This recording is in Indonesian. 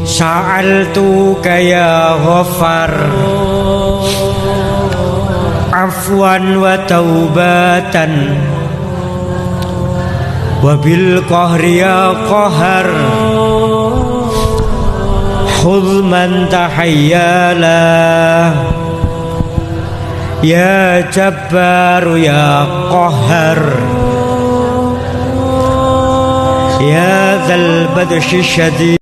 sa'altuka ya Ghaffar afwan wa taubatan wa bil qahri ya qahar khudh man tahayyala ya jabbar ya qahar ya dzal badshi syadid